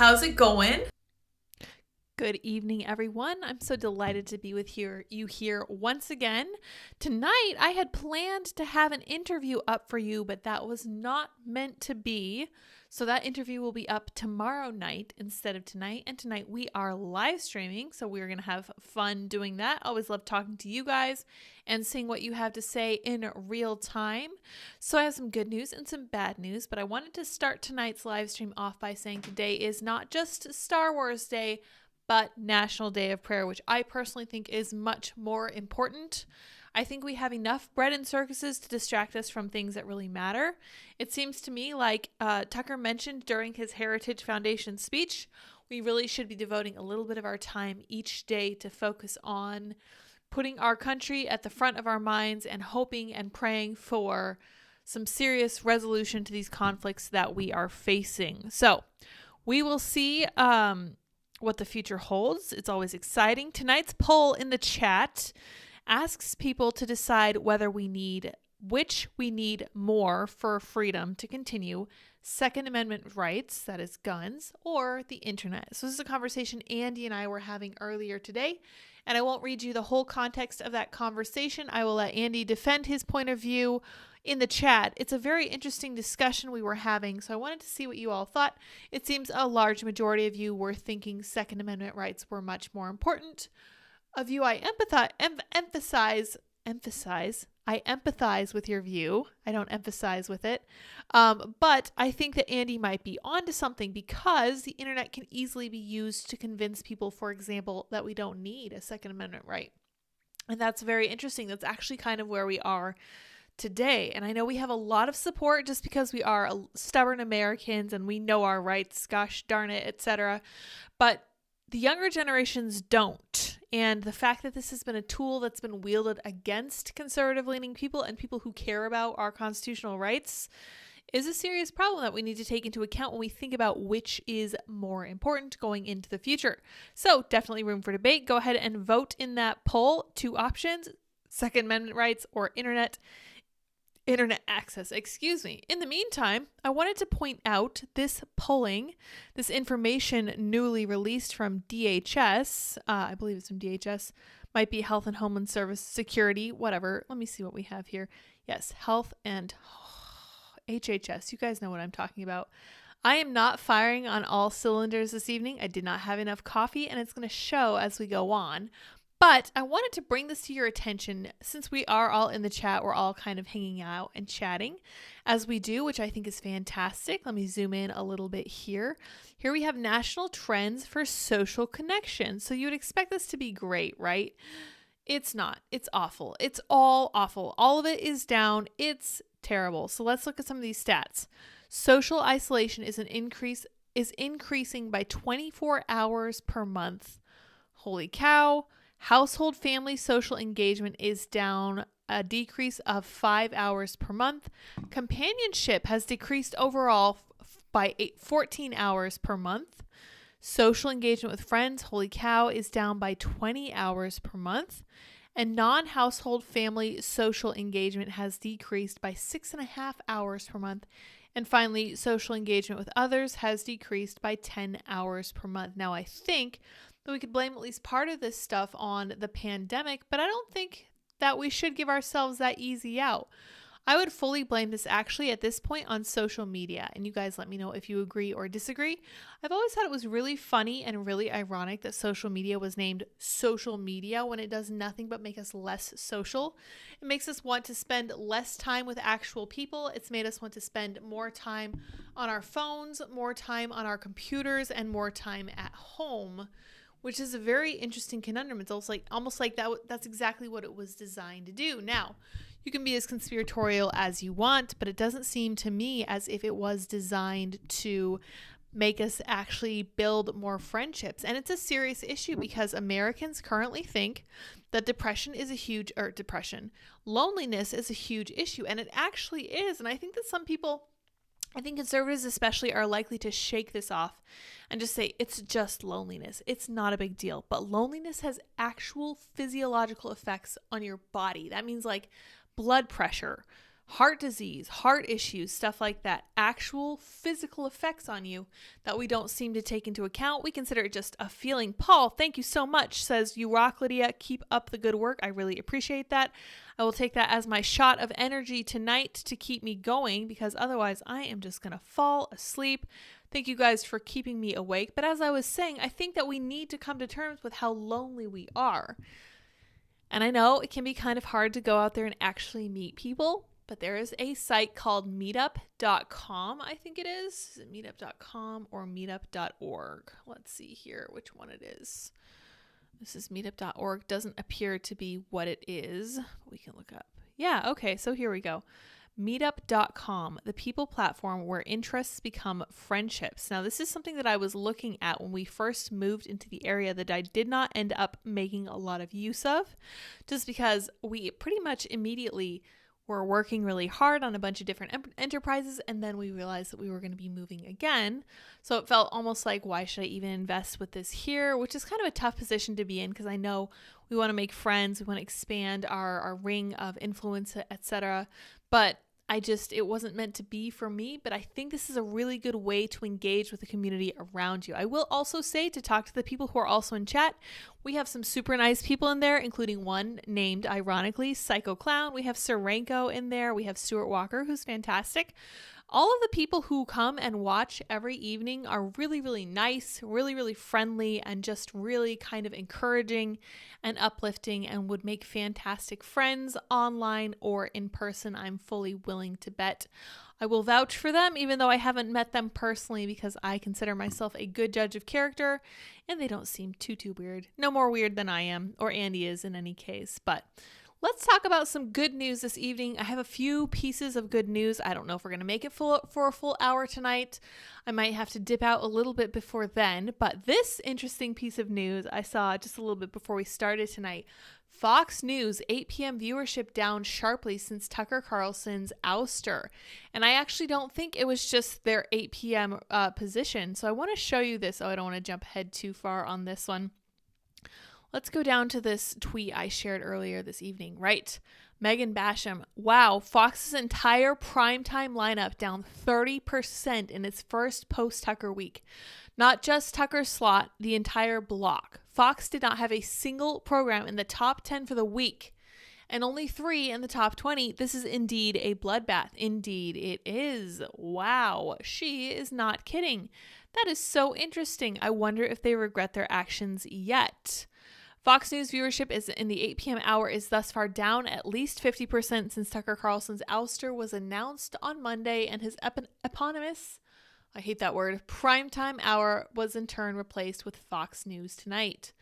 How's it going? Good evening, everyone. I'm so delighted to be with you here once again. Tonight, I had planned to have an interview up for you, but that was not meant to be. So that interview will be up tomorrow night instead of tonight. And tonight we are live streaming, so we're going to have fun doing that. I always love talking to you guys and seeing what you have to say in real time. So I have some good news and some bad news, but I wanted to start tonight's live stream off by saying today is not just Star Wars Day, but National Day of Prayer, which I personally think is much more important. I think we have enough bread and circuses to distract us from things that really matter. It seems to me like Tucker mentioned during his Heritage Foundation speech, we really should be devoting a little bit of our time each day to focus on putting our country at the front of our minds and hoping and praying for some serious resolution to these conflicts that we are facing. So we will see what the future holds. It's always exciting. Tonight's poll in the chat asks people to decide which we need more for freedom to continue: Second Amendment rights, that is guns, or the internet. So this is a conversation Andy and I were having earlier today, and I won't read you the whole context of that conversation. I will let Andy defend his point of view in the chat. It's a very interesting discussion we were having, so I wanted to see what you all thought. It seems a large majority of you were thinking Second Amendment rights were much more important. A view I empathize with your view. I don't emphasize with it. But I think that Andy might be onto something, because the internet can easily be used to convince people, for example, that we don't need a Second Amendment right. And that's very interesting. That's actually kind of where we are today. And I know we have a lot of support just because we are stubborn Americans and we know our rights, gosh darn it, etc. But the younger generations don't. And the fact that this has been a tool that's been wielded against conservative-leaning people and people who care about our constitutional rights is a serious problem that we need to take into account when we think about which is more important going into the future. So definitely room for debate. Go ahead and vote in that poll. 2 options: Second Amendment rights or internet access. In the meantime, I wanted to point out this polling, this information newly released from DHS. I believe it's from DHS, might be Health and Homeland Service Security, whatever. Let me see what we have here. Yes, Health and HHS. You guys know what I'm talking about. I am not firing on all cylinders this evening. I did not have enough coffee, and it's going to show as we go on. But I wanted to bring this to your attention since we are all in the chat. We're all kind of hanging out and chatting as we do, which I think is fantastic. Let me zoom in a little bit here. Here we have national trends for social connection. So you would expect this to be great, right? It's not. It's awful. It's all awful. All of it is down. It's terrible. So let's look at some of these stats. Social isolation is increasing by 24 hours per month. Holy cow. Household family social engagement is down, a decrease of 5 hours per month. Companionship has decreased overall by 14 hours per month. Social engagement with friends, holy cow, is down by 20 hours per month. And non-household family social engagement has decreased by 6.5 hours per month. And finally, social engagement with others has decreased by 10 hours per month. Now, I think that we could blame at least part of this stuff on the pandemic, but I don't think that we should give ourselves that easy out. I would fully blame this actually at this point on social media, and you guys let me know if you agree or disagree. I've always thought it was really funny and really ironic that social media was named social media when it does nothing but make us less social. It makes us want to spend less time with actual people. It's made us want to spend more time on our phones, more time on our computers, and more time at home, which is a very interesting conundrum. It's almost like that's exactly what it was designed to do. Now, you can be as conspiratorial as you want, but it doesn't seem to me as if it was designed to make us actually build more friendships. And it's a serious issue because Americans currently think that loneliness is a huge issue. And it actually is. And I think that I think conservatives especially are likely to shake this off and just say it's just loneliness. It's not a big deal. But loneliness has actual physiological effects on your body. That means like blood pressure, heart disease, heart issues, stuff like that, actual physical effects on you that we don't seem to take into account. We consider it just a feeling. Paul, thank you so much, says, "You rock, Lydia. Keep up the good work." I really appreciate that. I will take that as my shot of energy tonight to keep me going, because otherwise I am just going to fall asleep. Thank you guys for keeping me awake. But as I was saying, I think that we need to come to terms with how lonely we are. And I know it can be kind of hard to go out there and actually meet people, but there is a site called meetup.com, I think it is. Is it meetup.com or meetup.org? Let's see here which one it is. This is meetup.org. Doesn't appear to be what it is. We can look up. Yeah, okay, so here we go. Meetup.com, the people platform where interests become friendships. Now, this is something that I was looking at when we first moved into the area that I did not end up making a lot of use of, just because we pretty much immediately were working really hard on a bunch of different enterprises, and then we realized that we were going to be moving again. So it felt almost like, why should I even invest with this here? Which is kind of a tough position to be in, because I know we want to make friends, we want to expand our ring of influence, etc. But it wasn't meant to be for me, but I think this is a really good way to engage with the community around you. I will also say to talk to the people who are also in chat. We have some super nice people in there, including one named, ironically, Psycho Clown. We have Serenko in there. We have Stuart Walker, who's fantastic. All of the people who come and watch every evening are really, really nice, really, really friendly, and just really kind of encouraging and uplifting, and would make fantastic friends online or in person. I'm fully willing to bet. I will vouch for them, even though I haven't met them personally, because I consider myself a good judge of character, and they don't seem too weird. No more weird than I am, or Andy is in any case. But let's talk about some good news this evening. I have a few pieces of good news. I don't know if we're going to make it for a full hour tonight. I might have to dip out a little bit before then. But this interesting piece of news I saw just a little bit before we started tonight. Fox News 8 p.m. viewership down sharply since Tucker Carlson's ouster. And I actually don't think it was just their 8 p.m. Position. So I want to show you this. Oh, I don't want to jump ahead too far on this one. Let's go down to this tweet I shared earlier this evening, right? Megan Basham, wow, Fox's entire primetime lineup down 30% in its first post-Tucker week. Not just Tucker's slot, the entire block. Fox did not have a single program in the top 10 for the week, and only 3 in the top 20. This is indeed a bloodbath. Indeed, it is. Wow, she is not kidding. That is so interesting. I wonder if they regret their actions yet. Fox News viewership is in the 8 p.m. hour is thus far down at least 50% since Tucker Carlson's ouster was announced on Monday, and his eponymous, I hate that word, primetime hour was in turn replaced with Fox News Tonight.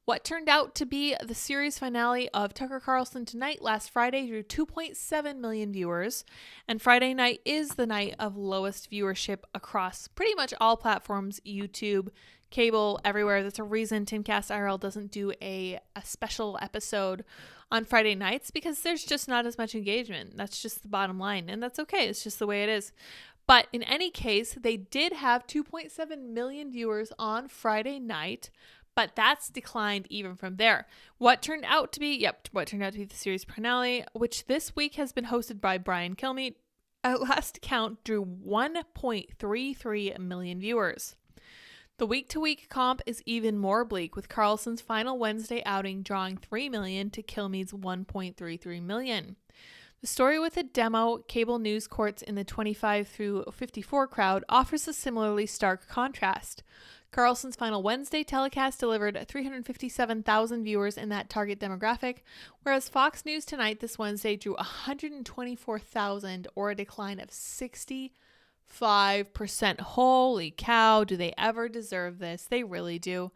What turned out to be the series finale of Tucker Carlson Tonight last Friday drew 2.7 million viewers, and Friday night is the night of lowest viewership across pretty much all platforms, YouTube, cable, everywhere. That's a reason Timcast IRL doesn't do a special episode on Friday nights, because there's just not as much engagement. That's just the bottom line, and that's okay. It's just the way it is. But in any case, they did have 2.7 million viewers on Friday night, but that's declined even from there. What turned out to be the series finale, which this week has been hosted by Brian Kilmeade, at last count drew 1.33 million viewers. The week-to-week comp is even more bleak, with Carlson's final Wednesday outing drawing 3 million to Kilmeade's 1.33 million. The story with the demo cable news courts in the 25 through 54 crowd offers a similarly stark contrast. Carlson's final Wednesday telecast delivered 357,000 viewers in that target demographic, whereas Fox News Tonight this Wednesday drew 124,000, or a decline of 65%. Holy cow, do they ever deserve this? They really do.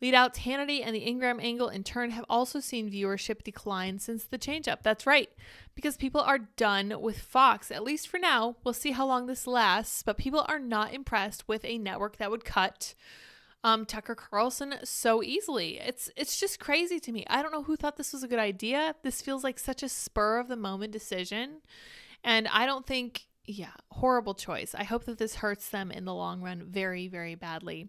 Lead-outs Hannity and the Ingram angle in turn have also seen viewership decline since the change-up. That's right, because people are done with Fox, at least for now. We'll see how long this lasts, but people are not impressed with a network that would cut Tucker Carlson so easily. It's just crazy to me. I don't know who thought this was a good idea. This feels like such a spur-of-the-moment decision, and I don't think... Yeah, horrible choice. I hope that this hurts them in the long run very, very badly.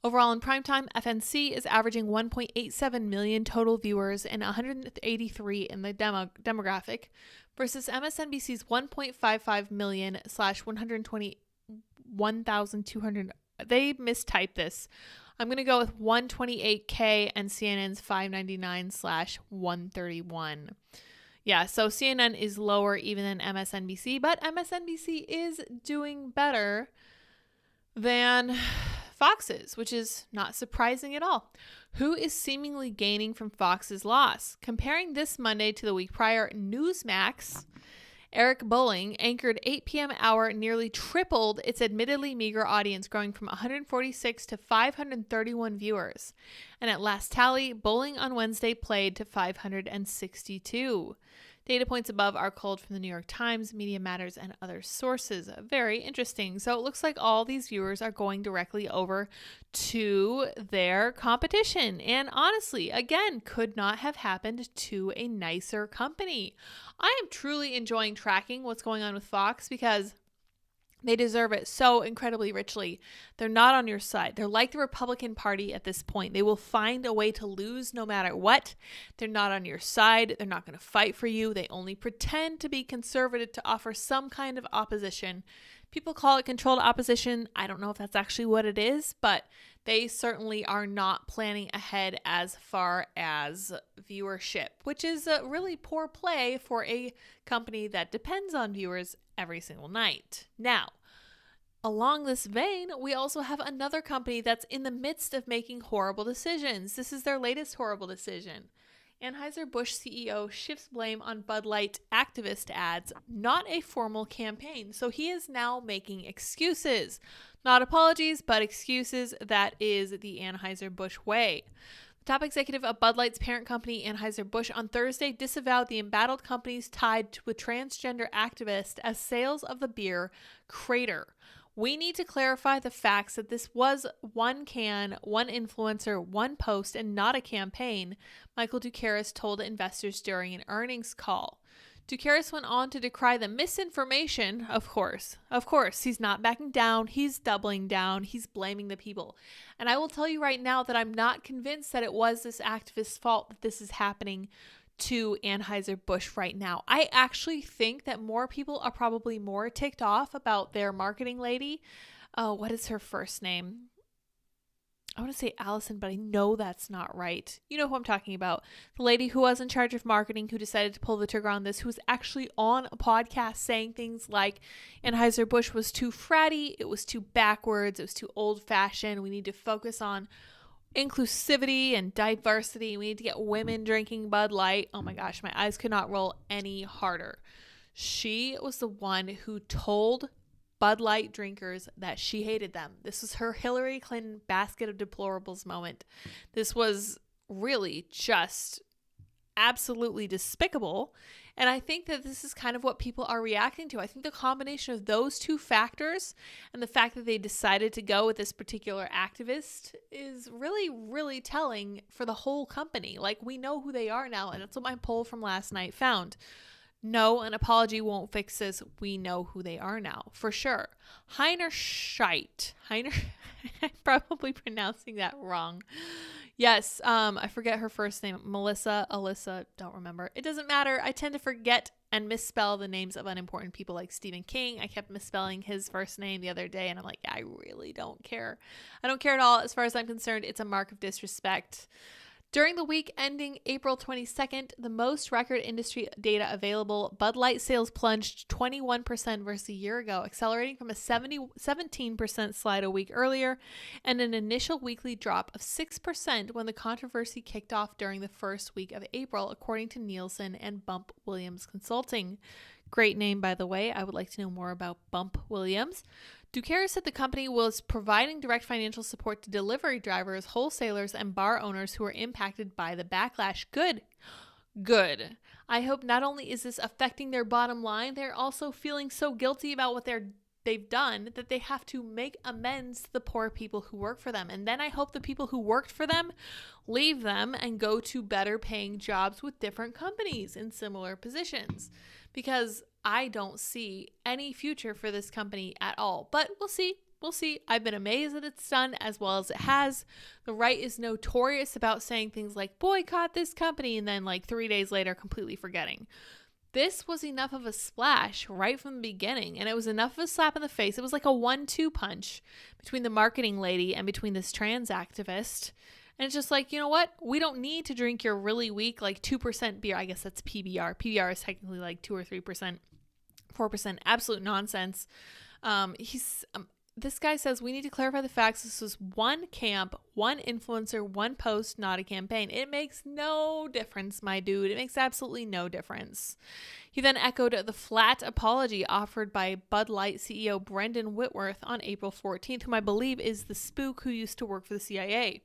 Overall in primetime, FNC is averaging 1.87 million total viewers and 183 in the demographic versus MSNBC's 1.55 million / 121,200. They mistyped this. I'm going to go with 128K and CNN's 599 / 131. Yeah, so CNN is lower even than MSNBC, but MSNBC is doing better than Fox's, which is not surprising at all. Who is seemingly gaining from Fox's loss? Comparing this Monday to the week prior, Newsmax, Eric Bolling, anchored 8 p.m. hour, nearly tripled its admittedly meager audience, growing from 146 to 531 viewers. And at last tally, Bolling on Wednesday played to 562. Data points above are culled from the New York Times, Media Matters, and other sources. Very interesting. So it looks like all these viewers are going directly over to their competition. And honestly, again, could not have happened to a nicer company. I am truly enjoying tracking what's going on with Fox because they deserve it so incredibly richly. They're not on your side. They're like the Republican Party at this point. They will find a way to lose no matter what. They're not on your side. They're not going to fight for you. They only pretend to be conservative to offer some kind of opposition. People call it controlled opposition. I don't know if that's actually what it is, but they certainly are not planning ahead as far as viewership, which is a really poor play for a company that depends on viewers every single night. Now, along this vein, we also have another company that's in the midst of making horrible decisions. This is their latest horrible decision. Anheuser-Busch CEO shifts blame on Bud Light activist ads, not a formal campaign. So he is now making excuses. Not apologies, but excuses. That is the Anheuser-Busch way. The top executive of Bud Light's parent company, Anheuser-Busch, on Thursday disavowed the embattled companies tied to a transgender activist as sales of the beer crater. We need to clarify the facts that this was one can, one influencer, one post, and not a campaign, Michael Doukeris told investors during an earnings call. Doukeris went on to decry the misinformation, of course. Of course, he's not backing down, he's doubling down, he's blaming the people. And I will tell you right now that I'm not convinced that it was this activist's fault that this is happening to Anheuser-Busch right now. I actually think that more people are probably more ticked off about their marketing lady. What is her first name? I want to say Allison, but I know that's not right. You know who I'm talking about. The lady who was in charge of marketing, who decided to pull the trigger on this, who was actually on a podcast saying things like Anheuser-Busch was too fratty, it was too backwards, it was too old-fashioned, we need to focus on inclusivity and diversity. We need to get women drinking Bud Light. Oh my gosh, my eyes could not roll any harder. She was the one who told Bud Light drinkers that she hated them. This was her Hillary Clinton basket of deplorables moment. This was really just absolutely despicable. And I think that this is kind of what people are reacting to. I think the combination of those two factors and the fact that they decided to go with this particular activist is really, really telling for the whole company. Like, we know who they are now, and that's what my poll from last night found. No, an apology won't fix this. We know who they are now, for sure. Heiner, I'm probably pronouncing that wrong. Yes, I forget her first name. Melissa, Alyssa, don't remember. It doesn't matter. I tend to forget and misspell the names of unimportant people like Stephen King. I kept misspelling his first name the other day, and I'm like, I really don't care. I don't care at all. As far as I'm concerned, it's a mark of disrespect. During the week ending April 22nd, the most record industry data available, Bud Light sales plunged 21% versus a year ago, accelerating from a 17% slide a week earlier and an initial weekly drop of 6% when the controversy kicked off during the first week of April, according to Nielsen and Bump Williams Consulting. Great name, by the way. I would like to know more about Bump Williams. Doukeris said the company was providing direct financial support to delivery drivers, wholesalers, and bar owners who were impacted by the backlash. Good. I hope not only is this affecting their bottom line, they're also feeling so guilty about what they've done that they have to make amends to the poor people who work for them. And then I hope the people who worked for them leave them and go to better paying jobs with different companies in similar positions, because I don't see any future for this company at all. But we'll see. We'll see. I've been amazed that it's done as well as it has. The right is notorious about saying things like boycott this company and then like 3 days later completely forgetting. This was enough of a splash right from the beginning, and it was enough of a slap in the face. It was like a 1-2 punch between the marketing lady and between this trans activist. And it's just like, you know what? We don't need to drink your really weak, like 2% beer. I guess that's PBR. PBR is technically like 2 or 3%, 4%. Absolute nonsense. This guy says we need to clarify the facts. This was one camp, one influencer, one post, not a campaign. It makes no difference, my dude. It makes absolutely no difference. He then echoed the flat apology offered by Bud Light CEO Brendan Whitworth on April 14th, whom I believe is the spook who used to work for the CIA.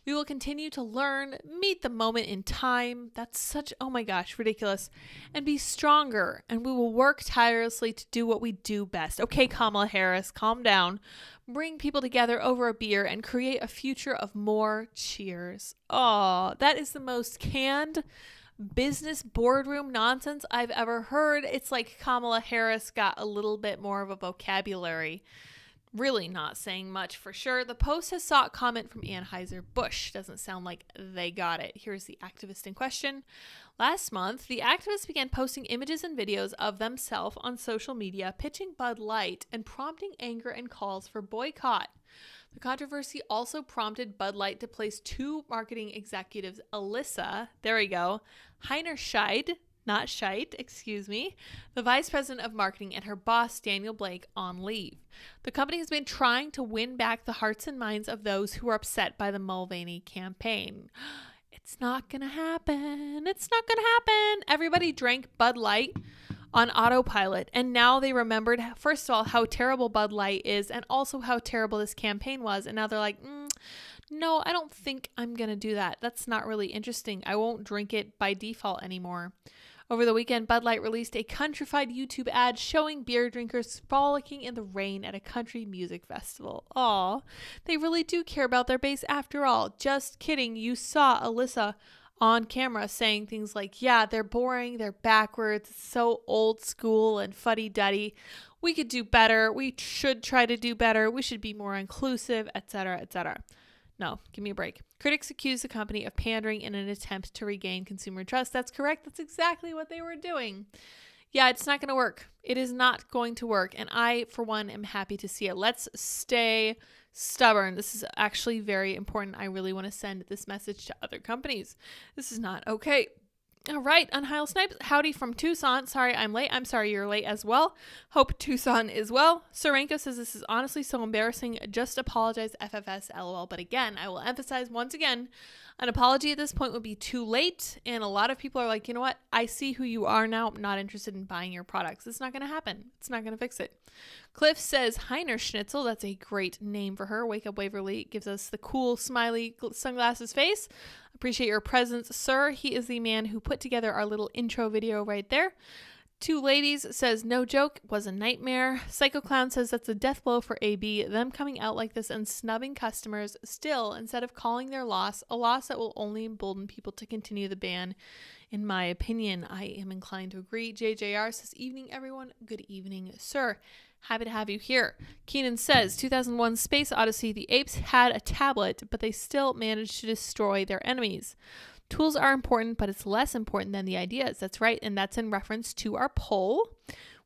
We will continue to learn, meet the moment in time. That's such, oh my gosh, ridiculous. And be stronger. And we will work tirelessly to do what we do best. Okay, Kamala Harris, calm down. Bring people together over a beer and create a future of more cheers. Oh, that is the most canned business boardroom nonsense I've ever heard. It's like Kamala Harris got a little bit more of a vocabulary. Really not saying much for sure. The post has sought comment from Anheuser-Busch. Doesn't sound like they got it. Here's the activist in question. Last month, the activist began posting images and videos of themselves on social media, pitching Bud Light and prompting anger and calls for boycott. The controversy also prompted Bud Light to place 2 marketing executives, Alyssa, there we go, Heinerscheid, not Scheit, excuse me, the vice president of marketing, and her boss, Daniel Blake, on leave. The company has been trying to win back the hearts and minds of those who are upset by the Mulvaney campaign. It's not going to happen. It's not going to happen. Everybody drank Bud Light on autopilot, and now they remembered, first of all, how terrible Bud Light is, and also how terrible this campaign was, and now they're like, no, I don't think I'm going to do that. That's not really interesting. I won't drink it by default anymore. Over the weekend, Bud Light released a countrified YouTube ad showing beer drinkers frolicking in the rain at a country music festival. Aw, they really do care about their base after all. Just kidding. You saw Alyssa on camera saying things like, yeah, they're boring, they're backwards, it's so old school and fuddy-duddy. We could do better. We should try to do better. We should be more inclusive, etc., etc. No, give me a break. Critics accuse the company of pandering in an attempt to regain consumer trust. That's correct. That's exactly what they were doing. Yeah, it's not going to work. It is not going to work. And I, for one, am happy to see it. Let's stay stubborn. This is actually very important. I really want to send this message to other companies. This is not okay. All right, Unheil Snipes, howdy from Tucson. Sorry I'm late. I'm sorry you're late as well. Hope Tucson is well. Sorenko says this is honestly so embarrassing. Just apologize, FFS, LOL. But again, I will emphasize once again, an apology at this point would be too late. And a lot of people are like, you know what? I see who you are now. I'm not interested in buying your products. It's not going to happen. It's not going to fix it. Cliff says, Heiner Schnitzel. That's a great name for her. Wake Up Waverly gives us the cool, smiley sunglasses face. Appreciate your presence, sir. He is the man who put together our little intro video right there. Two Ladies says, no joke, was a nightmare. Psycho Clown says that's a death blow for AB. Them coming out like this and snubbing customers still, instead of calling their loss, a loss that will only embolden people to continue the ban. In my opinion, I am inclined to agree. JJR says, evening, everyone. Good evening, sir. Happy to have you here. Keenan says, 2001 Space Odyssey, the apes had a tablet, but they still managed to destroy their enemies. Tools are important, but it's less important than the ideas. That's right, and that's in reference to our poll,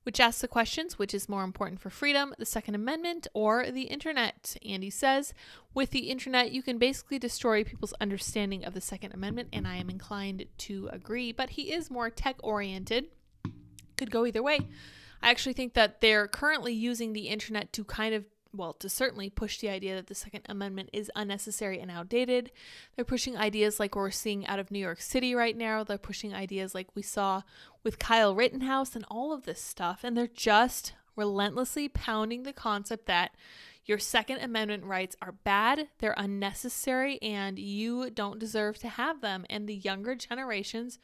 which asks the questions, which is more important for freedom, the Second Amendment or the internet? Andy says, with the internet, you can basically destroy people's understanding of the Second Amendment, and I am inclined to agree, but he is more tech-oriented. Could go either way. I actually think that they're currently using the internet to to certainly push the idea that the Second Amendment is unnecessary and outdated. They're pushing ideas like we're seeing out of New York City right now. They're pushing ideas like we saw with Kyle Rittenhouse and all of this stuff. And they're just relentlessly pounding the concept that your Second Amendment rights are bad, they're unnecessary, and you don't deserve to have them. And the younger generations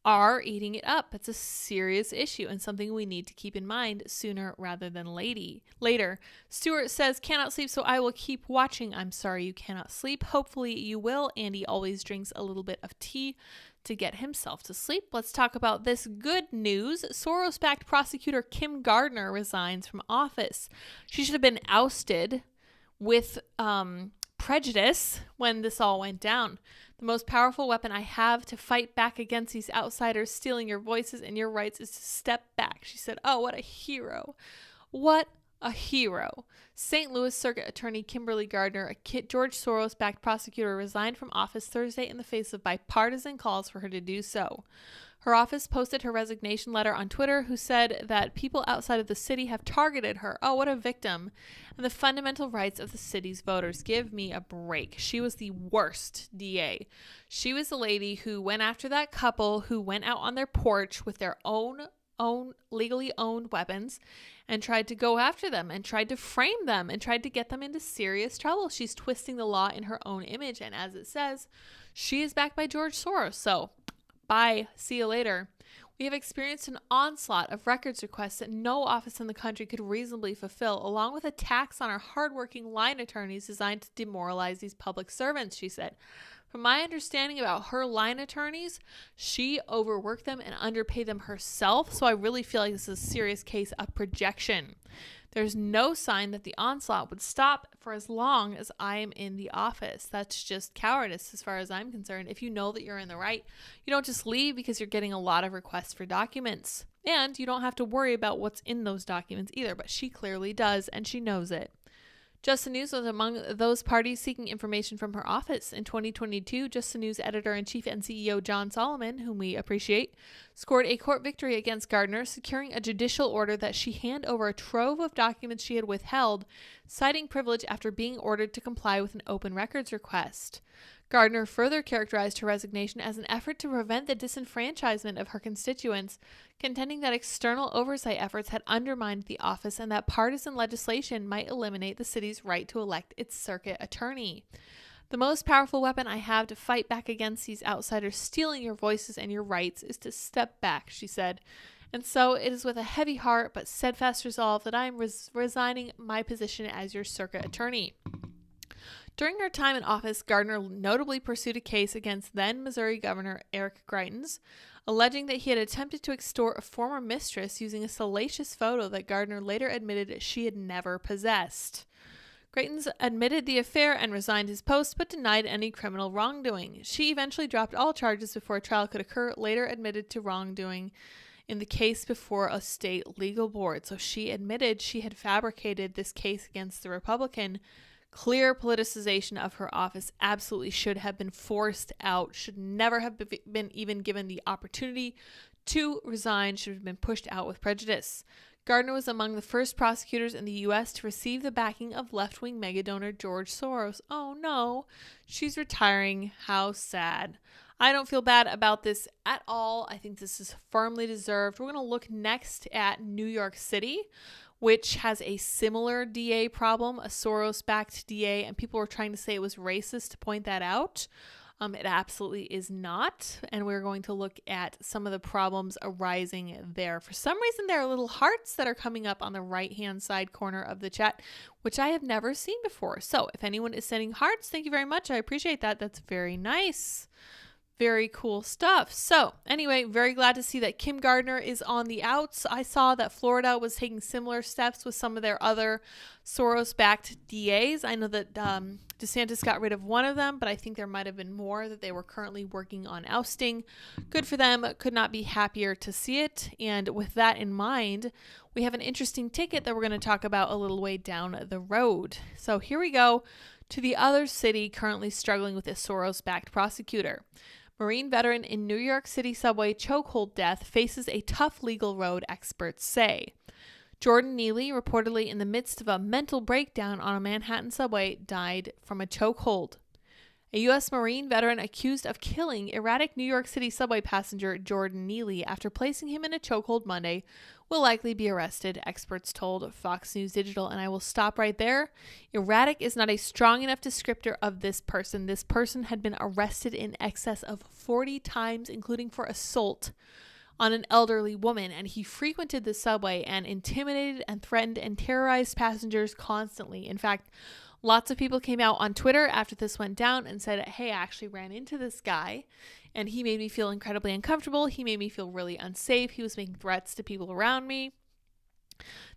are eating it up. It's a serious issue and something we need to keep in mind sooner rather than later. Stuart says, cannot sleep, so I will keep watching. I'm sorry you cannot sleep. Hopefully you will. Andy always drinks a little bit of tea. to get himself to sleep. Let's talk about this good news. Soros-backed prosecutor Kim Gardner resigns from office. She should have been ousted with prejudice when this all went down. The most powerful weapon I have to fight back against these outsiders stealing your voices and your rights is to step back, she said. Oh, what a hero. What a hero. St. Louis Circuit Attorney Kimberly Gardner, a George Soros-backed prosecutor, resigned from office Thursday in the face of bipartisan calls for her to do so. Her office posted her resignation letter on Twitter, who said that people outside of the city have targeted her. Oh, what a victim. And the fundamental rights of the city's voters. Give me a break. She was the worst DA. She was the lady who went after that couple who went out on their porch with their own legally owned weapons and tried to go after them and tried to frame them and tried to get them into serious trouble. She's twisting the law in her own image. And as it says, she is backed by George Soros. So bye. See you later. We have experienced an onslaught of records requests that no office in the country could reasonably fulfill, along with attacks on our hardworking line attorneys designed to demoralize these public servants, she said. From my understanding about her line attorneys, she overworked them and underpaid them herself, so I really feel like this is a serious case of projection. There's no sign that the onslaught would stop for as long as I am in the office. That's just cowardice as far as I'm concerned. If you know that you're in the right, you don't just leave because you're getting a lot of requests for documents. And you don't have to worry about what's in those documents either, but she clearly does, and she knows it. Just the News was among those parties seeking information from her office. In 2022, Just the News editor-in-chief and CEO John Solomon, whom we appreciate, scored a court victory against Gardner, securing a judicial order that she hand over a trove of documents she had withheld, citing privilege after being ordered to comply with an open records request. Gardner further characterized her resignation as an effort to prevent the disenfranchisement of her constituents, contending that external oversight efforts had undermined the office and that partisan legislation might eliminate the city's right to elect its circuit attorney. The most powerful weapon I have to fight back against these outsiders stealing your voices and your rights is to step back, she said. And so it is with a heavy heart but steadfast resolve that I am resigning my position as your circuit attorney. During her time in office, Gardner notably pursued a case against then Missouri Governor Eric Greitens, alleging that he had attempted to extort a former mistress using a salacious photo that Gardner later admitted she had never possessed. Greitens admitted the affair and resigned his post, but denied any criminal wrongdoing. She eventually dropped all charges before a trial could occur, later admitted to wrongdoing in the case before a state legal board. So she admitted she had fabricated this case against the Republican. Clear politicization of her office absolutely should have been forced out, should never have been even given the opportunity to resign, should have been pushed out with prejudice. Gardner was among the first prosecutors in the U.S. to receive the backing of left-wing megadonor George Soros. Oh no, she's retiring. How sad. I don't feel bad about this at all. I think this is firmly deserved. We're going to look next at New York City, which has a similar DA problem, a Soros-backed DA, and people were trying to say it was racist to point that out. It absolutely is not, and we're going to look at some of the problems arising there. For some reason, there are little hearts that are coming up on the right-hand side corner of the chat, which I have never seen before. So if anyone is sending hearts, thank you very much. I appreciate that. That's very nice. Very cool stuff. So anyway, very glad to see that Kim Gardner is on the outs. I saw that Florida was taking similar steps with some of their other Soros-backed DAs. I know that DeSantis got rid of one of them, but I think there might have been more that they were currently working on ousting. Good for them. Could not be happier to see it. And with that in mind, we have an interesting ticket that we're going to talk about a little way down the road. So here we go to the other city currently struggling with a Soros-backed prosecutor. Marine veteran in New York City subway chokehold death faces a tough legal road, experts say. Jordan Neely, reportedly in the midst of a mental breakdown on a Manhattan subway, died from a chokehold. A U.S. Marine veteran accused of killing erratic New York City subway passenger Jordan Neely after placing him in a chokehold Monday will likely be arrested, experts told Fox News Digital. And I will stop right there. Erratic is not a strong enough descriptor of this person. This person had been arrested in excess of 40 times, including for assault on an elderly woman, and he frequented the subway and intimidated and threatened and terrorized passengers constantly. In fact, Lots of people came out on Twitter after this went down and said, hey, I actually ran into this guy and he made me feel incredibly uncomfortable. He made me feel really unsafe. He was making threats to people around me.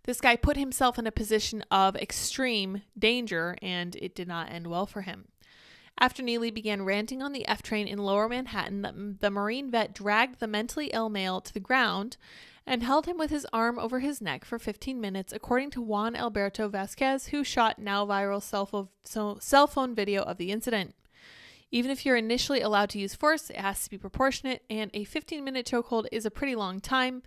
This guy put himself in a position of extreme danger, and it did not end well for him. After Neely began ranting on the F train in Lower Manhattan, the Marine vet dragged the mentally ill male to the ground and held him with his arm over his neck for 15 minutes, according to Juan Alberto Vasquez, who shot now viral cell phone video of the incident. Even if you're initially allowed to use force, it has to be proportionate, and a 15-minute chokehold is a pretty long time.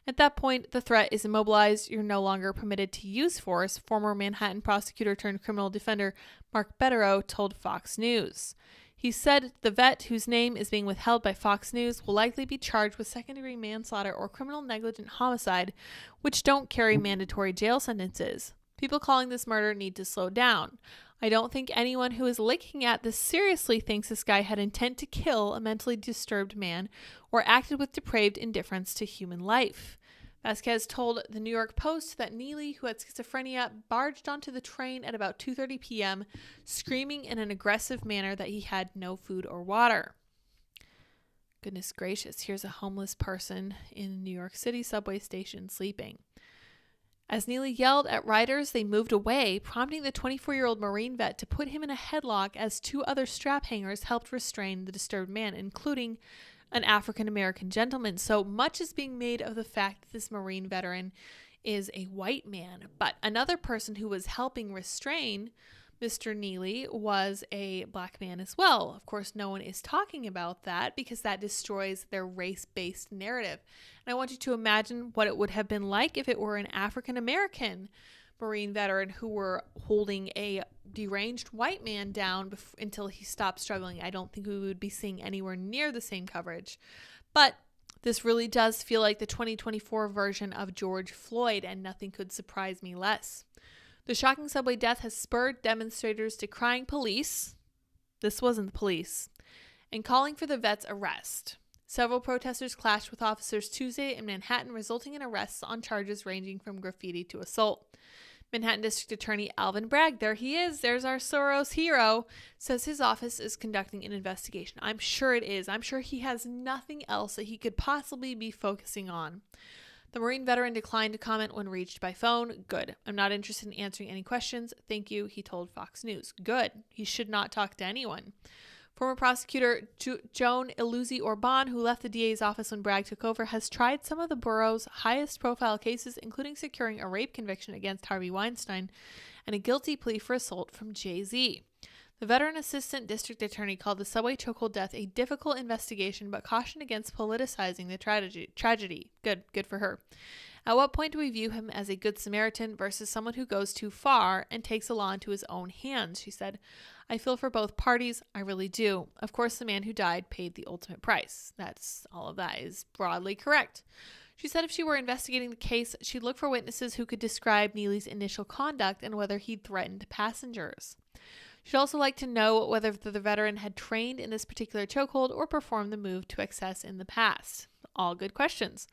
At that point, the threat is immobilized. You're no longer permitted to use force, former Manhattan prosecutor turned criminal defender Mark Betterow told Fox News. He said the vet, whose name is being withheld by Fox News, will likely be charged with second-degree manslaughter or criminal negligent homicide, which don't carry mandatory jail sentences. People calling this murder need to slow down. I don't think anyone who is looking at this seriously thinks this guy had intent to kill a mentally disturbed man or acted with depraved indifference to human life. Vasquez told the New York Post that Neely, who had schizophrenia, barged onto the train at about 2:30 p.m., screaming in an aggressive manner that he had no food or water. Goodness gracious, here's a homeless person in New York City subway station sleeping. As Neely yelled at riders, they moved away, prompting the 24-year-old Marine vet to put him in a headlock as two other strap hangers helped restrain the disturbed man, including an African-American gentleman. So much is being made of the fact that this Marine veteran is a white man. But another person who was helping restrain Mr. Neely was a black man as well. Of course, no one is talking about that because that destroys their race-based narrative. And I want you to imagine what it would have been like if it were an African-American Marine veteran who were holding a deranged white man down until he stopped struggling. I don't think we would be seeing anywhere near the same coverage. But this really does feel like the 2024 version of George Floyd, and nothing could surprise me less. The shocking subway death has spurred demonstrators decrying police, this wasn't the police, and calling for the vet's arrest. Several protesters clashed with officers Tuesday in Manhattan, resulting in arrests on charges ranging from graffiti to assault. Manhattan District Attorney Alvin Bragg, there he is, there's our Soros hero, says his office is conducting an investigation. I'm sure it is. I'm sure he has nothing else that he could possibly be focusing on. The Marine veteran declined to comment when reached by phone. Good. I'm not interested in answering any questions. Thank you, he told Fox News. Good. He should not talk to anyone. Former prosecutor Joan Iluzzi Orban, who left the DA's office when Bragg took over, has tried some of the borough's highest profile cases, including securing a rape conviction against Harvey Weinstein and a guilty plea for assault from Jay-Z. The veteran assistant district attorney called the subway chokehold death a difficult investigation, but cautioned against politicizing the tragedy. Good for her. At what point do we view him as a good Samaritan versus someone who goes too far and takes the law into his own hands? She said, I feel for both parties. I really do. Of course, the man who died paid the ultimate price. All of that is broadly correct. She said if she were investigating the case, she'd look for witnesses who could describe Neely's initial conduct and whether he'd threatened passengers. She'd also like to know whether the veteran had trained in this particular chokehold or performed the move to excess in the past. All good questions.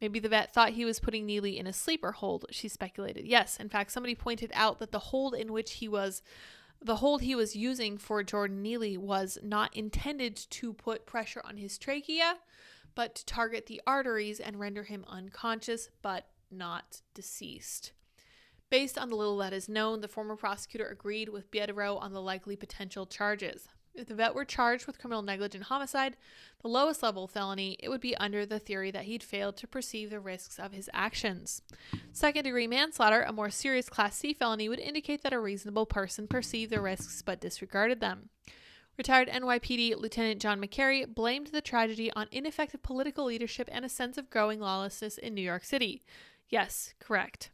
Maybe the vet thought he was putting Neely in a sleeper hold, she speculated. Yes, in fact, somebody pointed out that the hold he was using for Jordan Neely was not intended to put pressure on his trachea, but to target the arteries and render him unconscious, but not deceased. Based on the little that is known, the former prosecutor agreed with Betterow on the likely potential charges. If the vet were charged with criminal negligent homicide, the lowest level felony, it would be under the theory that he'd failed to perceive the risks of his actions. Second-degree manslaughter, a more serious Class C felony, would indicate that a reasonable person perceived the risks but disregarded them. Retired NYPD Lieutenant John McCary blamed the tragedy on ineffective political leadership and a sense of growing lawlessness in New York City. Yes, correct.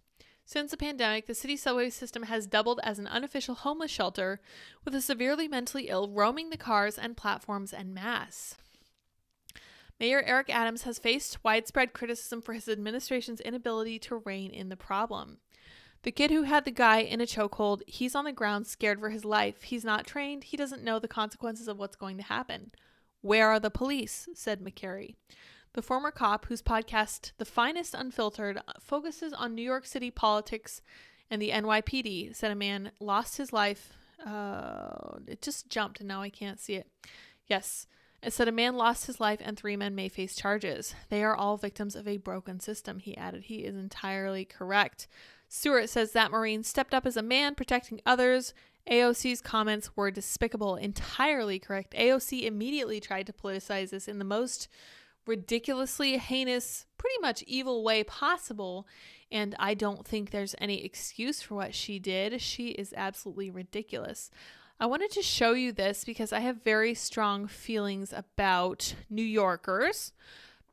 Since the pandemic, the city subway system has doubled as an unofficial homeless shelter, with the severely mentally ill roaming the cars and platforms en masse. Mayor Eric Adams has faced widespread criticism for his administration's inability to rein in the problem. The kid who had the guy in a chokehold, he's on the ground scared for his life. He's not trained. He doesn't know the consequences of what's going to happen. Where are the police? Said McCary. The former cop, whose podcast, The Finest Unfiltered, focuses on New York City politics And the NYPD said a man lost his life. It just jumped and now I can't see it. Yes. It said a man lost his life and 3 men may face charges. They are all victims of a broken system, he added. He is entirely correct. Stewart says that Marine stepped up as a man protecting others. AOC's comments were despicable. Entirely correct. AOC immediately tried to politicize this in the most ridiculously heinous, pretty much evil way possible. And I don't think there's any excuse for what she did. She is absolutely ridiculous. I wanted to show you this because I have very strong feelings about New Yorkers,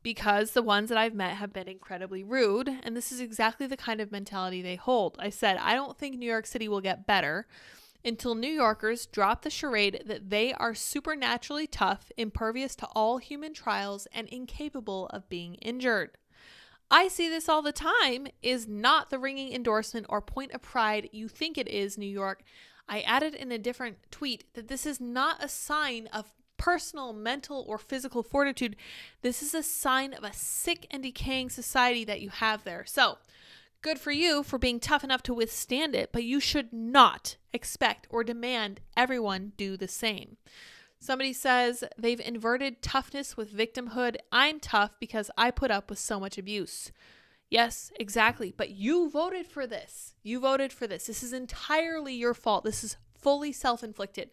because the ones that I've met have been incredibly rude, and this is exactly the kind of mentality they hold. I said, I don't think New York City will get better until New Yorkers drop the charade that they are supernaturally tough, impervious to all human trials, and incapable of being injured. I see this all the time is not the ringing endorsement or point of pride you think it is, New York. I added in a different tweet that this is not a sign of personal, mental, or physical fortitude. This is a sign of a sick and decaying society that you have there. So, good for you for being tough enough to withstand it, but you should not expect or demand everyone do the same. Somebody says they've inverted toughness with victimhood. I'm tough because I put up with so much abuse. Yes, exactly. But you voted for this. You voted for this. This is entirely your fault. This is fully self-inflicted.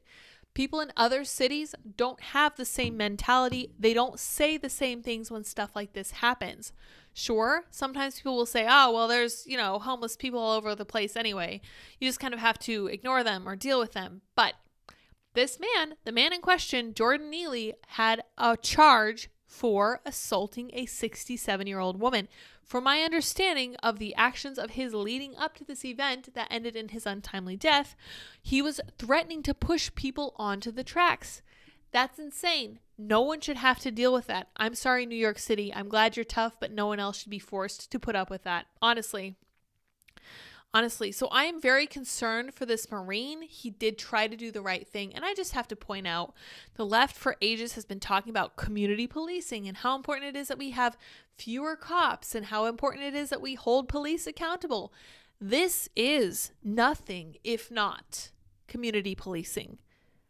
People in other cities don't have the same mentality. They don't say the same things when stuff like this happens. Sure, sometimes people will say, oh, well, there's, homeless people all over the place anyway. You just kind of have to ignore them or deal with them. But this man, the man in question, Jordan Neely, had a charge for assaulting a 67-year-old woman. From my understanding of the actions of his leading up to this event that ended in his untimely death, he was threatening to push people onto the tracks. That's insane. No one should have to deal with that. I'm sorry, New York City. I'm glad you're tough, but no one else should be forced to put up with that. Honestly. So I am very concerned for this Marine. He did try to do the right thing. And I just have to point out, the left for ages has been talking about community policing and how important it is that we have fewer cops and how important it is that we hold police accountable. This is nothing if not community policing.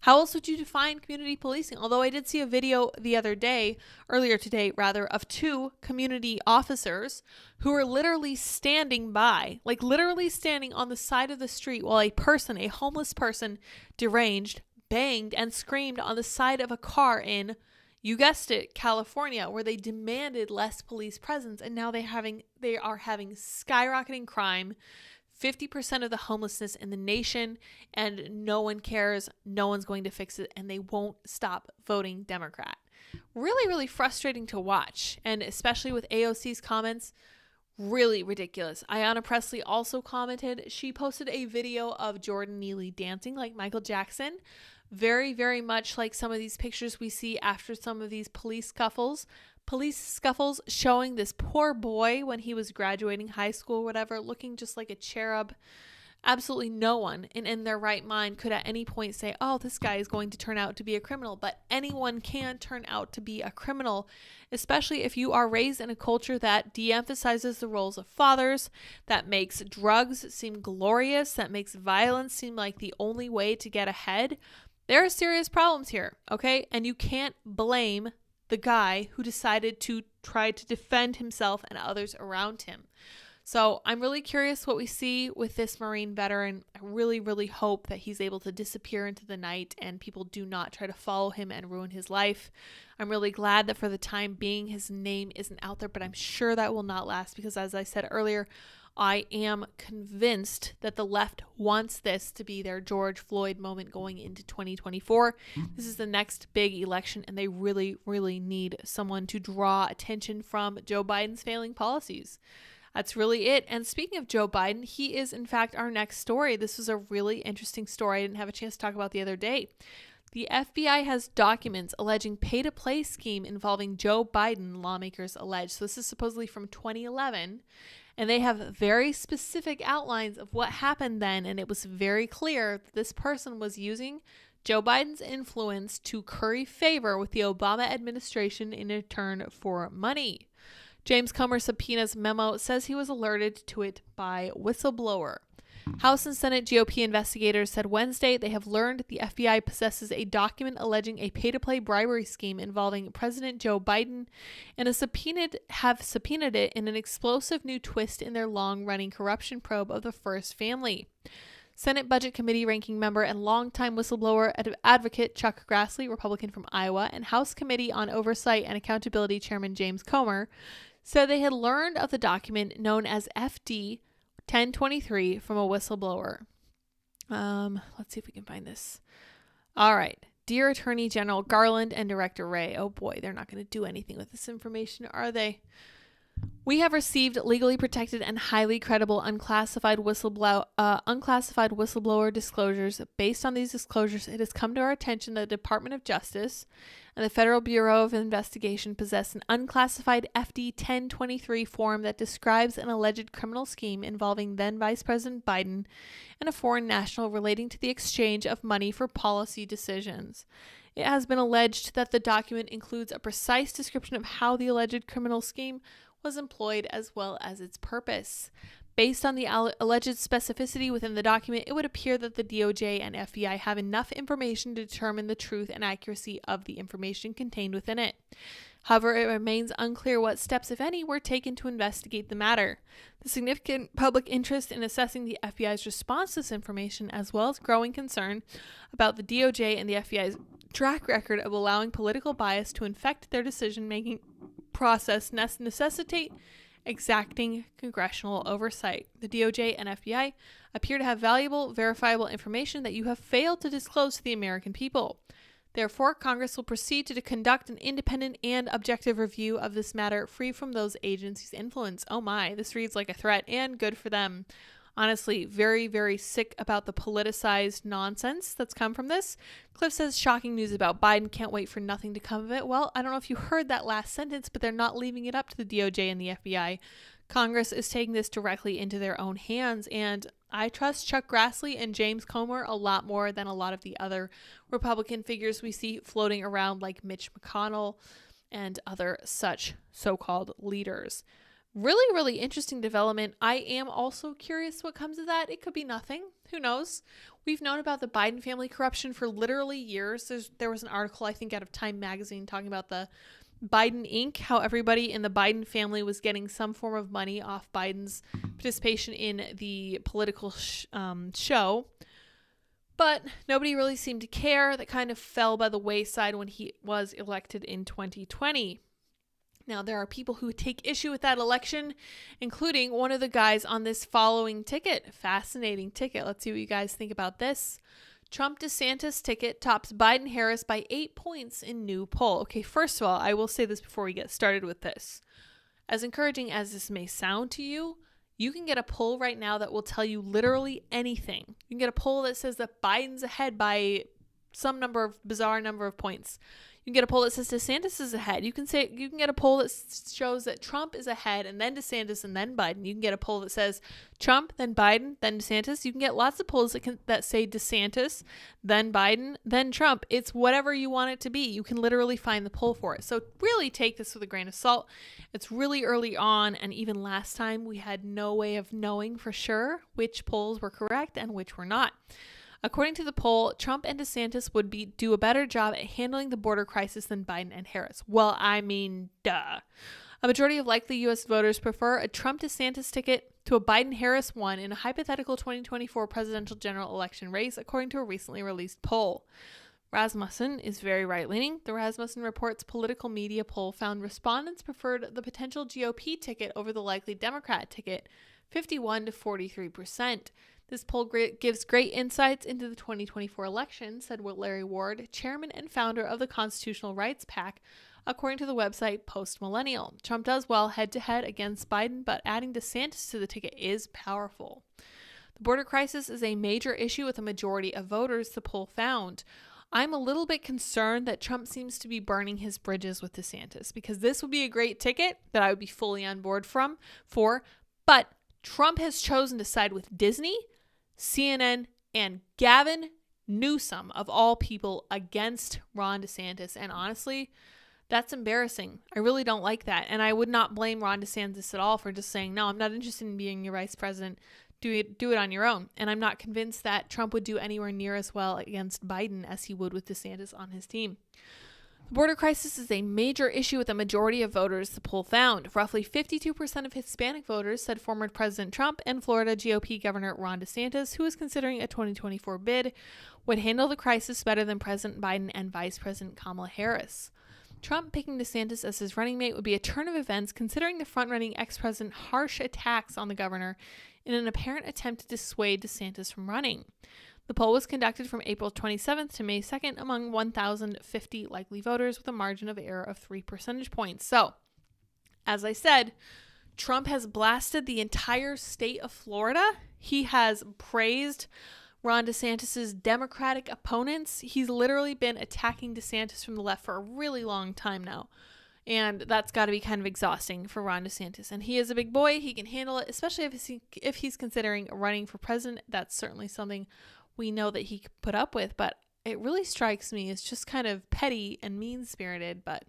How else would you define community policing? Although I did see a video earlier today, of 2 community officers who were literally standing by, literally standing on the side of the street while a homeless person, deranged, banged and screamed on the side of a car in, you guessed it, California, where they demanded less police presence. And now they are having skyrocketing crime, 50% of the homelessness in the nation, and no one cares. No one's going to fix it, and they won't stop voting Democrat. Really, really frustrating to watch, and especially with AOC's comments, really ridiculous. Ayanna Pressley also commented. She posted a video of Jordan Neely dancing like Michael Jackson, very, very much like some of these pictures we see after some of these police scuffles, showing this poor boy when he was graduating high school or whatever, looking just like a cherub. Absolutely no one in their right mind could at any point say, oh, this guy is going to turn out to be a criminal. But anyone can turn out to be a criminal, especially if you are raised in a culture that de-emphasizes the roles of fathers, that makes drugs seem glorious, that makes violence seem like the only way to get ahead. There are serious problems here, okay? And you can't blame the guy who decided to try to defend himself and others around him. So I'm really curious what we see with this Marine veteran. I really, really hope that he's able to disappear into the night and people do not try to follow him and ruin his life. I'm really glad that for the time being his name isn't out there, but I'm sure that will not last because, as I said earlier, I am convinced that the left wants this to be their George Floyd moment going into 2024. This is the next big election, and they really, really need someone to draw attention from Joe Biden's failing policies. That's really it. And speaking of Joe Biden, he is, in fact, our next story. This was a really interesting story I didn't have a chance to talk about the other day. The FBI has documents alleging pay-to-play scheme involving Joe Biden, lawmakers allege. So this is supposedly from 2011. And they have very specific outlines of what happened then. And it was very clear that this person was using Joe Biden's influence to curry favor with the Obama administration in return for money. James Comer subpoena's memo says he was alerted to it by whistleblower. House and Senate GOP investigators said Wednesday they have learned the FBI possesses a document alleging a pay-to-play bribery scheme involving President Joe Biden and have subpoenaed it in an explosive new twist in their long-running corruption probe of the First Family. Senate Budget Committee ranking member and longtime whistleblower advocate Chuck Grassley, Republican from Iowa, and House Committee on Oversight and Accountability Chairman James Comer said they had learned of the document known as FD 1023 from a whistleblower. Let's see if we can find this. All right. Dear Attorney General Garland and Director Wray. Oh boy, they're not going to do anything with this information, are they? We have received legally protected and highly credible unclassified whistleblower disclosures. Based on these disclosures, it has come to our attention that the Department of Justice and the Federal Bureau of Investigation possess an unclassified FD 1023 form that describes an alleged criminal scheme involving then Vice President Biden and a foreign national relating to the exchange of money for policy decisions. It has been alleged that the document includes a precise description of how the alleged criminal scheme was employed as well as its purpose. Based on the alleged specificity within the document, it would appear that the DOJ and FBI have enough information to determine the truth and accuracy of the information contained within it. However, it remains unclear what steps, if any, were taken to investigate the matter. The significant public interest in assessing the FBI's response to this information, as well as growing concern about the DOJ and the FBI's track record of allowing political bias to infect their decision-making process, necessitate exacting congressional oversight. The DOJ and FBI appear to have valuable, verifiable information that you have failed to disclose to the American people. Therefore, Congress will proceed to conduct an independent and objective review of this matter, free from those agencies' influence. Oh my, this reads like a threat, and good for them. Honestly, very, very sick about the politicized nonsense that's come from this. Cliff says, shocking news about Biden. Can't wait for nothing to come of it. Well, I don't know if you heard that last sentence, but they're not leaving it up to the DOJ and the FBI. Congress is taking this directly into their own hands, and I trust Chuck Grassley and James Comer a lot more than a lot of the other Republican figures we see floating around like Mitch McConnell and other such so-called leaders. Really, really interesting development. I am also curious what comes of that. It could be nothing. Who knows? We've known about the Biden family corruption for literally years. There was an article, I think, out of Time magazine talking about the Biden Inc., how everybody in the Biden family was getting some form of money off Biden's participation in the political show. But nobody really seemed to care. That kind of fell by the wayside when he was elected in 2020. Now, there are people who take issue with that election, including one of the guys on this following ticket. Fascinating ticket. Let's see what you guys think about this. Trump-DeSantis ticket tops Biden-Harris by 8 points in new poll. Okay, first of all, I will say this before we get started with this. As encouraging as this may sound to you, you can get a poll right now that will tell you literally anything. You can get a poll that says that Biden's ahead by some bizarre number of points. You can get a poll that says DeSantis is ahead. You can get a poll that shows that Trump is ahead and then DeSantis and then Biden. You can get a poll that says Trump, then Biden, then DeSantis. You can get lots of polls that say DeSantis, then Biden, then Trump. It's whatever you want it to be. You can literally find the poll for it. So really take this with a grain of salt. It's really early on, and even last time we had no way of knowing for sure which polls were correct and which were not. According to the poll, Trump and DeSantis would do a better job at handling the border crisis than Biden and Harris. Well, I mean, duh. A majority of likely U.S. voters prefer a Trump-DeSantis ticket to a Biden-Harris one in a hypothetical 2024 presidential general election race, according to a recently released poll. Rasmussen is very right-leaning. The Rasmussen Reports political media poll found respondents preferred the potential GOP ticket over the likely Democrat ticket, 51 to 43%. This poll gives great insights into the 2024 election, said Larry Ward, chairman and founder of the Constitutional Rights PAC, according to the website Post Millennial. Trump does well head-to-head against Biden, but adding DeSantis to the ticket is powerful. The border crisis is a major issue with a majority of voters, the poll found. I'm a little bit concerned that Trump seems to be burning his bridges with DeSantis, because this would be a great ticket that I would be fully on board for, but Trump has chosen to side with Disney, CNN, and Gavin Newsom, of all people, against Ron DeSantis. And honestly, that's embarrassing. I really don't like that. And I would not blame Ron DeSantis at all for just saying, no, I'm not interested in being your vice president. do it on your own. And I'm not convinced that Trump would do anywhere near as well against Biden as he would with DeSantis on his team. The border crisis is a major issue with a majority of voters, the poll found. Roughly 52% of Hispanic voters said former President Trump and Florida GOP Governor Ron DeSantis, who is considering a 2024 bid, would handle the crisis better than President Biden and Vice President Kamala Harris. Trump picking DeSantis as his running mate would be a turn of events considering the front-running ex-president's harsh attacks on the governor in an apparent attempt to dissuade DeSantis from running. The poll was conducted from April 27th to May 2nd among 1,050 likely voters with a margin of error of 3 percentage points. So, as I said, Trump has blasted the entire state of Florida. He has praised Ron DeSantis' Democratic opponents. He's literally been attacking DeSantis from the left for a really long time now. And that's got to be kind of exhausting for Ron DeSantis. And he is a big boy. He can handle it, especially if he's considering running for president. That's certainly something we know that he could put up with, but it really strikes me as just kind of petty and mean-spirited, but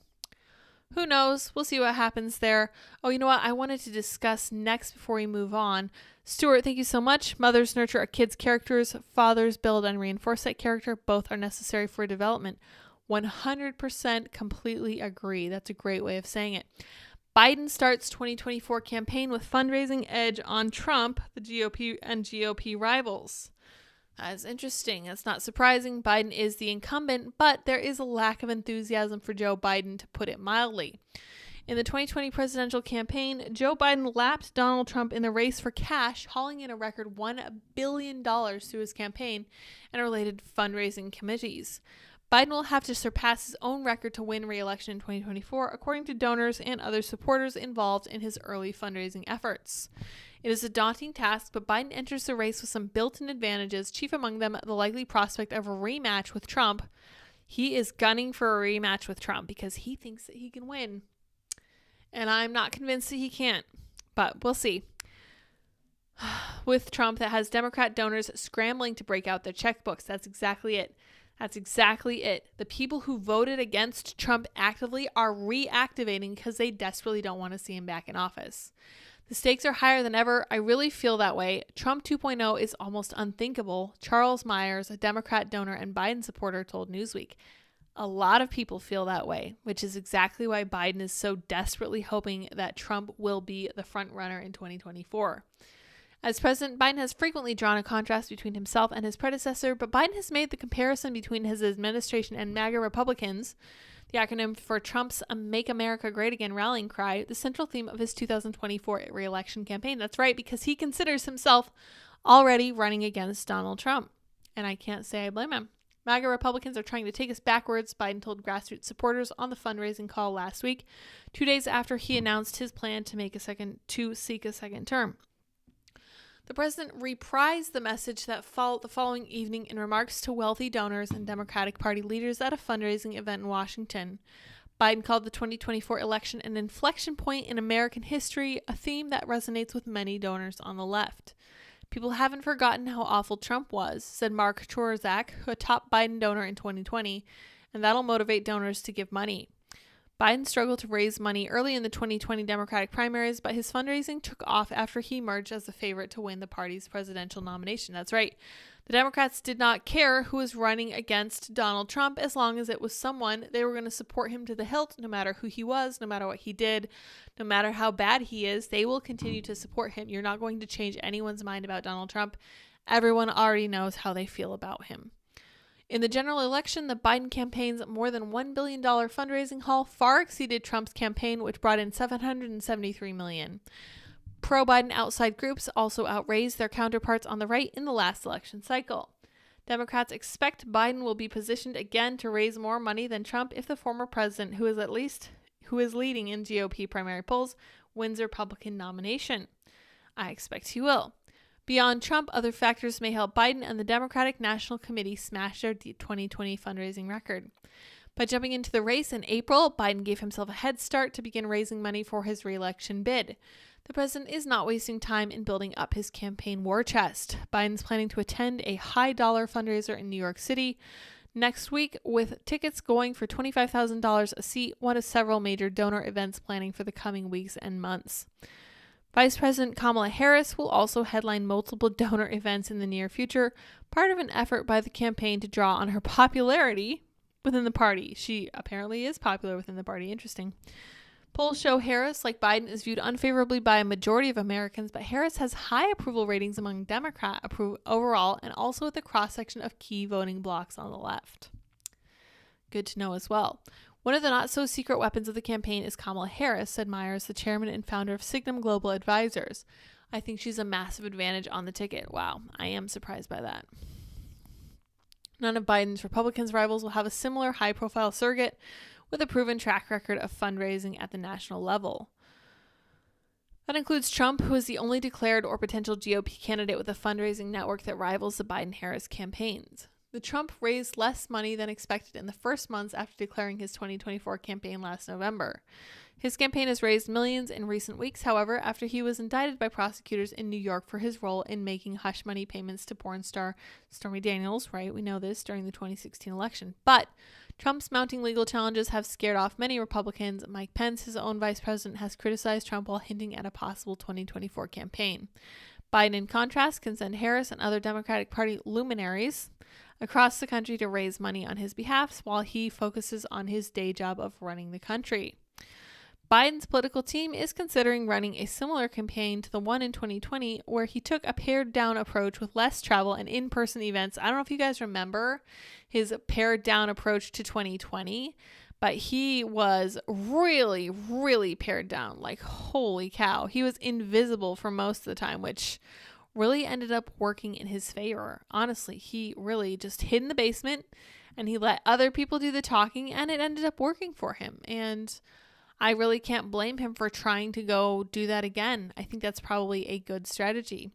who knows? We'll see what happens there. Oh, you know what? I wanted to discuss next before we move on. Stuart, thank you so much. Mothers nurture a kid's characters. Fathers build and reinforce that character. Both are necessary for development. 100% completely agree. That's a great way of saying it. Biden starts 2024 campaign with fundraising edge on Trump, the GOP and GOP rivals. That's interesting. That's not surprising. Biden is the incumbent, but there is a lack of enthusiasm for Joe Biden, to put it mildly. In the 2020 presidential campaign, Joe Biden lapped Donald Trump in the race for cash, hauling in a record $1 billion through his campaign and related fundraising committees. Biden will have to surpass his own record to win re-election in 2024, according to donors and other supporters involved in his early fundraising efforts. It is a daunting task, but Biden enters the race with some built-in advantages, chief among them the likely prospect of a rematch with Trump. He is gunning for a rematch with Trump because he thinks that he can win. And I'm not convinced that he can't, but we'll see. With Trump, that has Democrat donors scrambling to break out their checkbooks. That's exactly it. That's exactly it. The people who voted against Trump actively are reactivating because they desperately don't want to see him back in office. The stakes are higher than ever. I really feel that way. Trump 2.0 is almost unthinkable. Charles Myers, a Democrat donor and Biden supporter, told Newsweek. A lot of people feel that way, which is exactly why Biden is so desperately hoping that Trump will be the front runner in 2024. As president, Biden has frequently drawn a contrast between himself and his predecessor, but Biden has made the comparison between his administration and MAGA Republicans, the acronym for Trump's Make America Great Again rallying cry, the central theme of his 2024 re-election campaign. That's right, because he considers himself already running against Donald Trump. And I can't say I blame him. MAGA Republicans are trying to take us backwards, Biden told grassroots supporters on the fundraising call last week, 2 days after he announced his plan to seek a second term. The president reprised the message the following evening in remarks to wealthy donors and Democratic Party leaders at a fundraising event in Washington. Biden called the 2024 election an inflection point in American history, a theme that resonates with many donors on the left. People haven't forgotten how awful Trump was, said Mark Chorzak, a top Biden donor in 2020, and that'll motivate donors to give money. Biden struggled to raise money early in the 2020 Democratic primaries, but his fundraising took off after he emerged as the favorite to win the party's presidential nomination. That's right. The Democrats did not care who was running against Donald Trump as long as it was someone. They were going to support him to the hilt, no matter who he was, no matter what he did, no matter how bad he is. They will continue to support him. You're not going to change anyone's mind about Donald Trump. Everyone already knows how they feel about him. In the general election, the Biden campaign's more than $1 billion fundraising haul far exceeded Trump's campaign, which brought in $773 million. Pro-Biden outside groups also outraised their counterparts on the right in the last election cycle. Democrats expect Biden will be positioned again to raise more money than Trump if the former president, who is leading in GOP primary polls, wins the Republican nomination. I expect he will. Beyond Trump, other factors may help Biden and the Democratic National Committee smash their 2020 fundraising record. By jumping into the race in April, Biden gave himself a head start to begin raising money for his re-election bid. The president is not wasting time in building up his campaign war chest. Biden's planning to attend a high-dollar fundraiser in New York City next week, with tickets going for $25,000 a seat, one of several major donor events planning for the coming weeks and months. Vice President Kamala Harris will also headline multiple donor events in the near future, part of an effort by the campaign to draw on her popularity within the party. She apparently is popular within the party. Interesting. Polls show Harris, like Biden, is viewed unfavorably by a majority of Americans, but Harris has high approval ratings among Democrat overall and also with a cross-section of key voting blocs on the left. Good to know as well. One of the not-so-secret weapons of the campaign is Kamala Harris, said Myers, the chairman and founder of Signum Global Advisors. I think she's a massive advantage on the ticket. Wow, I am surprised by that. None of Biden's Republicans' rivals will have a similar high-profile surrogate with a proven track record of fundraising at the national level. That includes Trump, who is the only declared or potential GOP candidate with a fundraising network that rivals the Biden-Harris campaigns. The Trump raised less money than expected in the first months after declaring his 2024 campaign last November. His campaign has raised millions in recent weeks, however, after he was indicted by prosecutors in New York for his role in making hush money payments to porn star Stormy Daniels, right? We know this, during the 2016 election. But Trump's mounting legal challenges have scared off many Republicans. Mike Pence, his own vice president, has criticized Trump while hinting at a possible 2024 campaign. Biden, in contrast, can send Harris and other Democratic Party luminaries across the country to raise money on his behalf while he focuses on his day job of running the country. Biden's political team is considering running a similar campaign to the one in 2020, where he took a pared-down approach with less travel and in-person events. I don't know if you guys remember his pared-down approach to 2020, but he was really, really pared down. Like, holy cow. He was invisible for most of the time, which really ended up working in his favor. Honestly, he really just hid in the basement, and he let other people do the talking, and it ended up working for him. And I really can't blame him for trying to go do that again. I think that's probably a good strategy.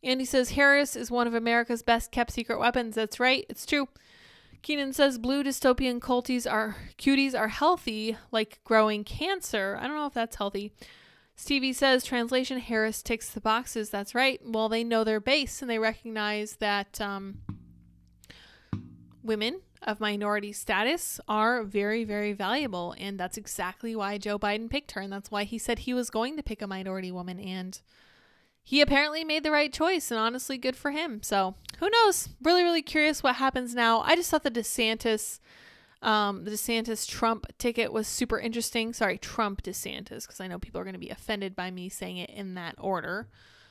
Andy says Harris is one of America's best kept secret weapons. That's right. It's true. Keenan says blue dystopian cuties are healthy, like growing cancer. I don't know if that's healthy. Stevie says translation, Harris ticks the boxes. That's right. Well, they know their base and they recognize that women of minority status are very, very valuable. And that's exactly why Joe Biden picked her. And that's why he said he was going to pick a minority woman. And he apparently made the right choice. And honestly, good for him. So who knows? Really, really curious what happens now. I just thought the DeSantis Trump ticket was super interesting. Sorry, Trump DeSantis, because I know people are going to be offended by me saying it in that order,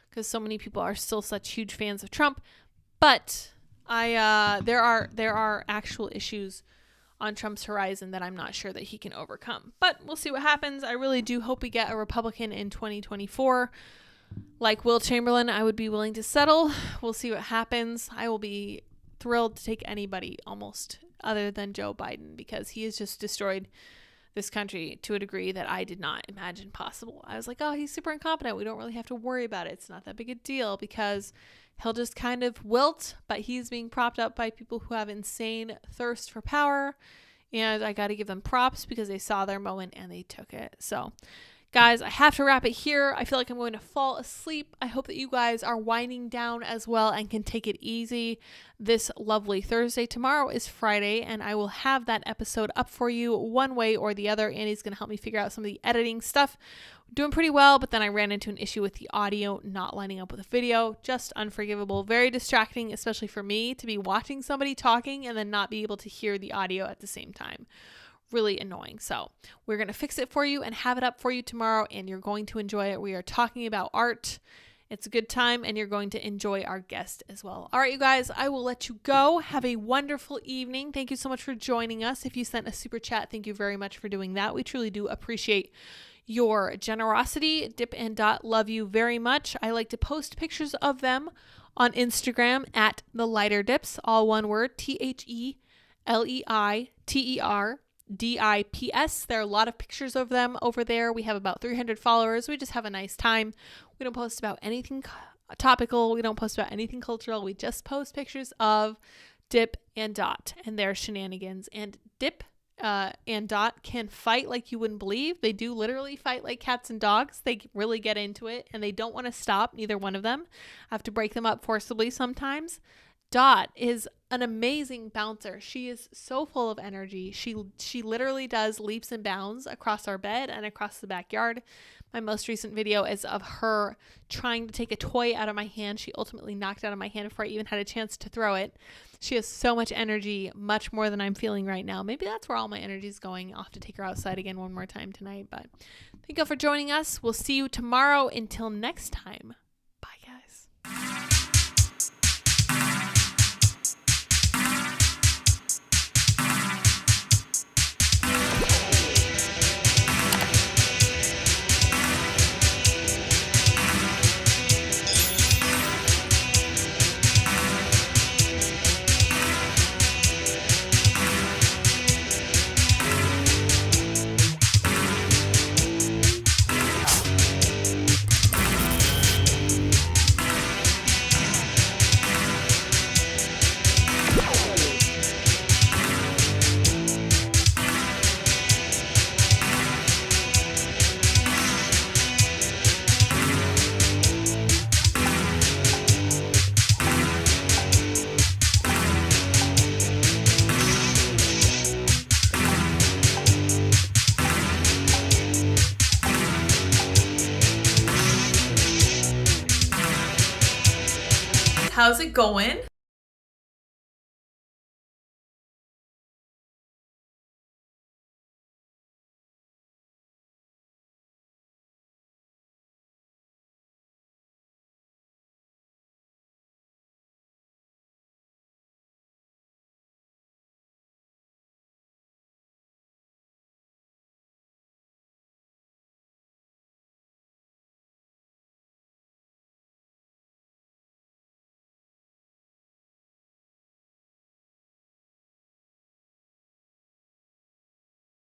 because so many people are still such huge fans of Trump. But there are actual issues on Trump's horizon that I'm not sure that he can overcome. But we'll see what happens. I really do hope we get a Republican in 2024. Like Will Chamberlain, I would be willing to settle. We'll see what happens. I will be thrilled to take anybody almost other than Joe Biden, because he has just destroyed this country to a degree that I did not imagine possible. I was like, oh, he's super incompetent. We don't really have to worry about it. It's not that big a deal, because he'll just kind of wilt, but he's being propped up by people who have insane thirst for power. And I got to give them props because they saw their moment and they took it. So guys, I have to wrap it here. I feel like I'm going to fall asleep. I hope that you guys are winding down as well and can take it easy this lovely Thursday. Tomorrow is Friday, and I will have that episode up for you one way or the other. Andy's going to help me figure out some of the editing stuff. Doing pretty well, but then I ran into an issue with the audio not lining up with the video. Just unforgivable. Very distracting, especially for me, to be watching somebody talking and then not be able to hear the audio at the same time. Really annoying. So we're going to fix it for you and have it up for you tomorrow, and you're going to enjoy it. We are talking about art. It's a good time, and you're going to enjoy our guest as well. All right, you guys, I will let you go. Have a wonderful evening. Thank you so much for joining us. If you sent a super chat, thank you very much for doing that. We truly do appreciate your generosity. Dip and Dot love you very much. I like to post pictures of them on Instagram at the Lighter Dips, all one word, TheLeiterDips. There are a lot of pictures of them over there. We have about 300 followers. We just have a nice time. We don't post about anything topical. We don't post about anything cultural. We just post pictures of Dip and Dot and their shenanigans. And Dip and Dot can fight like you wouldn't believe. They do literally fight like cats and dogs. They really get into it, and they don't want to stop, neither one of them. I have to break them up forcibly sometimes. Dot is an amazing bouncer. She is so full of energy. She literally does leaps and bounds across our bed and across the backyard. My most recent video is of her trying to take a toy out of my hand. She ultimately knocked it out of my hand before I even had a chance to throw it. She has so much energy, much more than I'm feeling right now. Maybe that's where all my energy is going. I'll have to take her outside again one more time tonight. But thank you all for joining us. We'll see you tomorrow. Until next time. Bye, guys. How's it going?